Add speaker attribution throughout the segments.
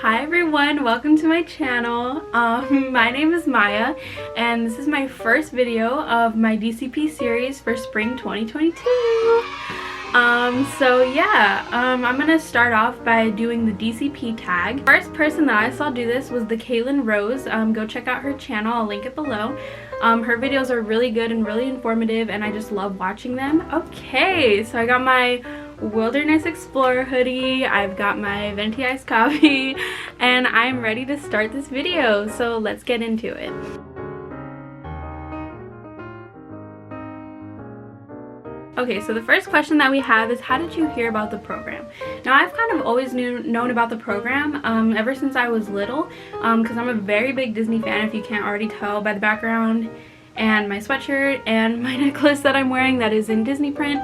Speaker 1: Hi everyone, welcome to my channel. My name is Maya and this is my first video of my DCP series for spring 2022. I'm gonna start off by doing the DCP tag. First person that I saw do this was the Caitlin Rose. Go check out her channel, I'll link it below. Her videos are really good and really informative and I just love watching them. Okay, so I got my Wilderness Explorer hoodie, I've got my venti iced coffee, and I'm ready to start this video, so let's get into it. Okay, so the first question that we have is, how did you hear about the program? Now, I've kind of always known about the program ever since I was little, because I'm a very big Disney fan, if you can't already tell by the background, and my sweatshirt, and my necklace that I'm wearing that is in Disney print.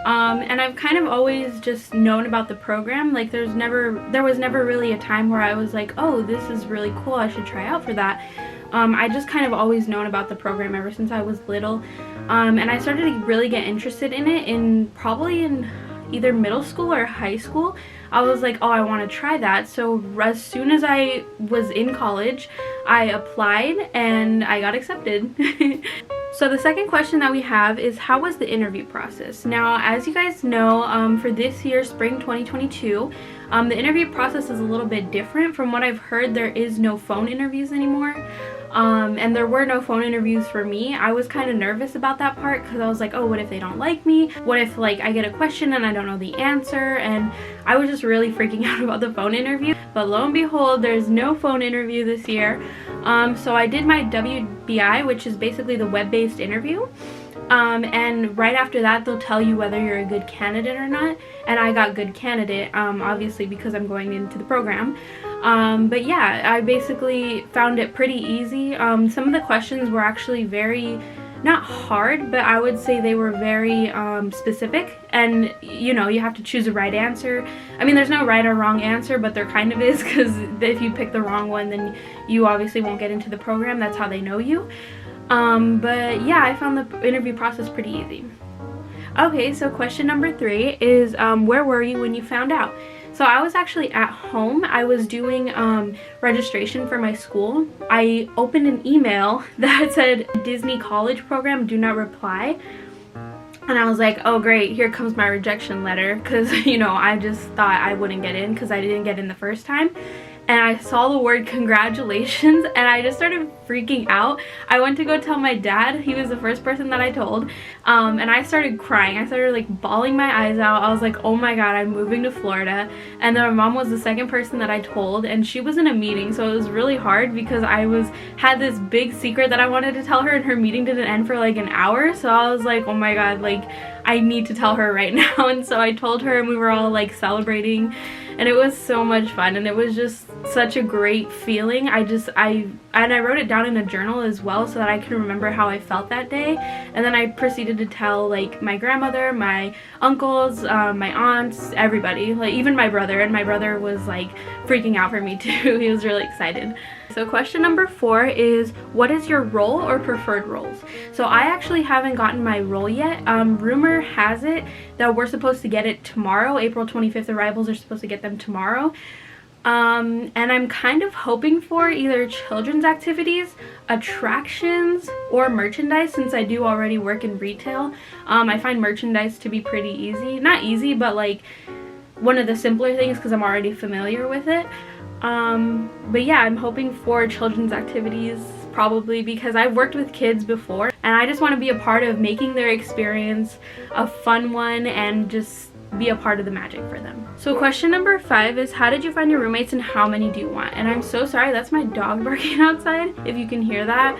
Speaker 1: And I've kind of always just known about the program. Like there was never really a time where I was like, oh, this is really cool, I should try out for that. I just kind of always known about the program ever since I was little. And I started to really get interested in it probably in either middle school or high school. I was like, oh, I want to try that. So as soon as I was in college, I applied and I got accepted. So the second question that we have is, how was the interview process? Now, as you guys know, for this year, spring 2022, the interview process is a little bit different. From what I've heard, there is no phone interviews anymore. And there were no phone interviews for me. I was kind of nervous about that part because I was like, oh, what if they don't like me? What if like I get a question and I don't know the answer? And I was just really freaking out about the phone interview. But lo and behold, there's no phone interview this year. So I did my WBI, which is basically the web-based interview. And right after that, they'll tell you whether you're a good candidate or not. And I got good candidate, obviously because I'm going into the program. But yeah, I basically found it pretty easy. Some of the questions were actually very, not hard, but I would say they were very specific. And you know, you have to choose the right answer. I mean, there's no right or wrong answer, but there kind of is, because if you pick the wrong one, then you obviously won't get into the program. That's how they know you. But yeah, I found the interview process pretty easy. Okay, so question number 3 is, where were you when you found out? So I was actually at home. I was doing registration for my school. I opened an email that said Disney College Program, do not reply. And I was like, oh great, here comes my rejection letter, because you know, I just thought I wouldn't get in because I didn't get in the first time. And I saw the word congratulations and I just started freaking out. I went to go tell my dad. He was the first person that I told. And I started crying. I started like bawling my eyes out. I was like, oh my god, I'm moving to Florida. And then my mom was the second person that I told, and she was in a meeting, so it was really hard because I had this big secret that I wanted to tell her, and her meeting didn't end for like an hour. So I was like, oh my god, like I need to tell her right now. And so I told her and we were all like celebrating. And it was so much fun, and it was just such a great feeling. I wrote it down in a journal as well so that I can remember how I felt that day. And then I proceeded to tell like my grandmother, my uncles, my aunts, everybody, like even my brother. And my brother was like freaking out for me too. He was really excited. So question number 4 is, what is your role or preferred roles? So I actually haven't gotten my role yet. Rumor has it that we're supposed to get it tomorrow. April 25th arrivals are supposed to get them tomorrow. And I'm kind of hoping for either children's activities, attractions, or merchandise, since I do already work in retail. I find merchandise to be pretty easy. Not easy, but like one of the simpler things because I'm already familiar with it. But yeah, I'm hoping for children's activities, probably because I've worked with kids before and I just want to be a part of making their experience a fun one and just be a part of the magic for them. So question number 5 is, how did you find your roommates and how many do you want? And I'm so sorry, that's my dog barking outside, if you can hear that.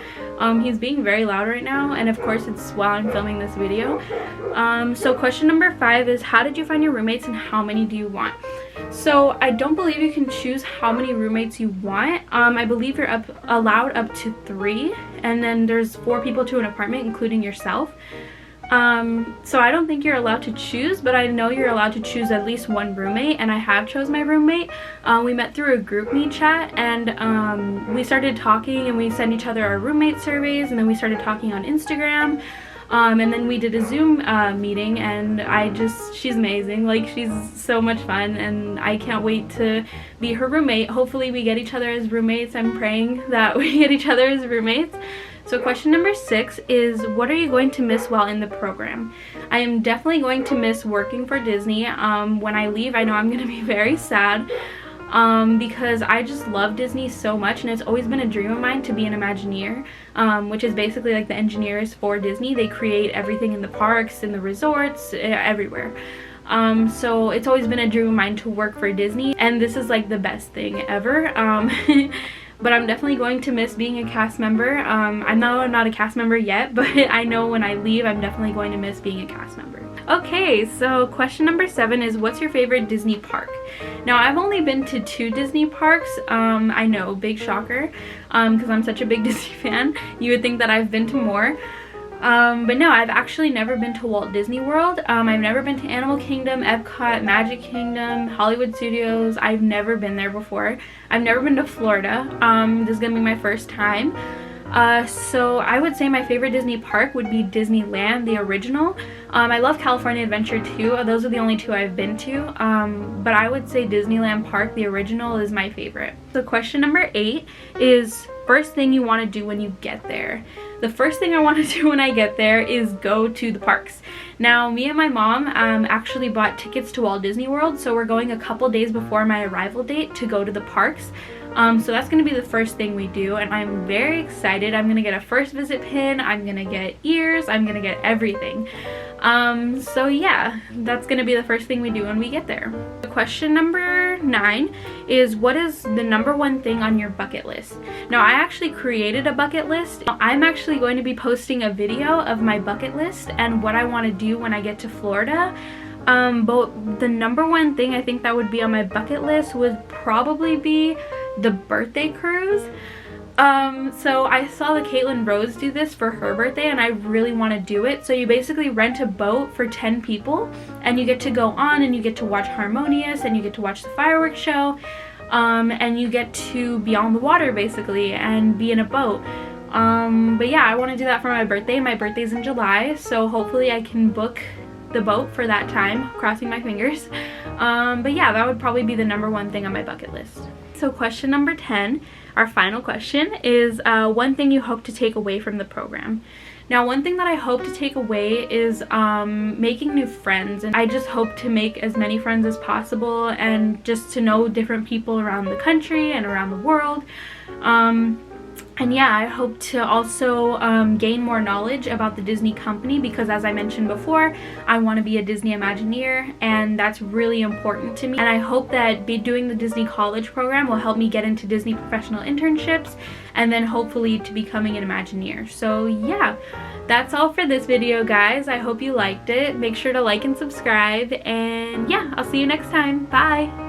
Speaker 1: He's being very loud right now, and of course it's while I'm filming this video. So question number 5 is, how did you find your roommates and how many do you want? So I don't believe you can choose how many roommates you want. I believe you're allowed up to 3, and then there's 4 people to an apartment, including yourself. So I don't think you're allowed to choose, but I know you're allowed to choose at least one roommate, and I have chose my roommate. We met through a group me chat, and we started talking, and we sent each other our roommate surveys, and then we started talking on Instagram. And then we did a Zoom meeting, and she's amazing. Like, she's so much fun, and I can't wait to be her roommate. Hopefully we get each other as roommates. I'm praying that we get each other as roommates. So question number 6 is, what are you going to miss while in the program? I am definitely going to miss working for Disney. When I leave, I know I'm going to be very sad because I just love Disney so much, and it's always been a dream of mine to be an Imagineer, which is basically like the engineers for Disney. They create everything in the parks, in the resorts, everywhere. So it's always been a dream of mine to work for Disney, and this is like the best thing ever. But I'm definitely going to miss being a cast member. I know I'm not a cast member yet, but I know when I leave, I'm definitely going to miss being a cast member. Okay, so question number 7 is, what's your favorite Disney park? Now, I've only been to 2 Disney parks. I know, big shocker, because I'm such a big Disney fan. You would think that I've been to more. But no, I've actually never been to Walt Disney World. I've never been to Animal Kingdom, Epcot, Magic Kingdom, Hollywood Studios. I've never been there before. I've never been to Florida. This is gonna be my first time. So I would say my favorite Disney park would be Disneyland, the original. I love California Adventure too. Those are the only 2 I've been to. But I would say Disneyland Park, the original, is my favorite. So question number 8 is, first thing you want to do when you get there. The first thing I want to do when I get there is go to the parks. Now, me and my mom actually bought tickets to Walt Disney World, so we're going a couple days before my arrival date to go to the parks. So that's going to be the first thing we do, and I'm very excited. I'm going to get a first visit pin, I'm going to get ears, I'm going to get everything. So yeah, that's going to be the first thing we do when we get there. Question number 9 is, what is the #1 thing on your bucket list? Now, I actually created a bucket list. I'm actually going to be posting a video of my bucket list and what I want to do when I get to Florida. But the #1 thing I think that would be on my bucket list would probably be the birthday cruise. So I saw the Caitlin Rose do this for her birthday, and I really want to do it. So you basically rent a boat for 10 people, and you get to go on, and you get to watch Harmonious, and you get to watch the fireworks show, and you get to be on the water basically and be in a boat. But yeah, I want to do that for my birthday. My birthday's in July, so hopefully I can book the boat for that time, crossing my fingers. But yeah, that would probably be the #1 thing on my bucket list. So question number 10, our final question, is one thing you hope to take away from the program. Now, one thing that I hope to take away is making new friends, and I just hope to make as many friends as possible and just to know different people around the country and around the world. And yeah, I hope to also gain more knowledge about the Disney company, because as I mentioned before, I want to be a Disney Imagineer, and that's really important to me. And I hope that doing the Disney College program will help me get into Disney professional internships, and then hopefully to becoming an Imagineer. So yeah, that's all for this video, guys. I hope you liked it. Make sure to like and subscribe, and yeah, I'll see you next time. Bye!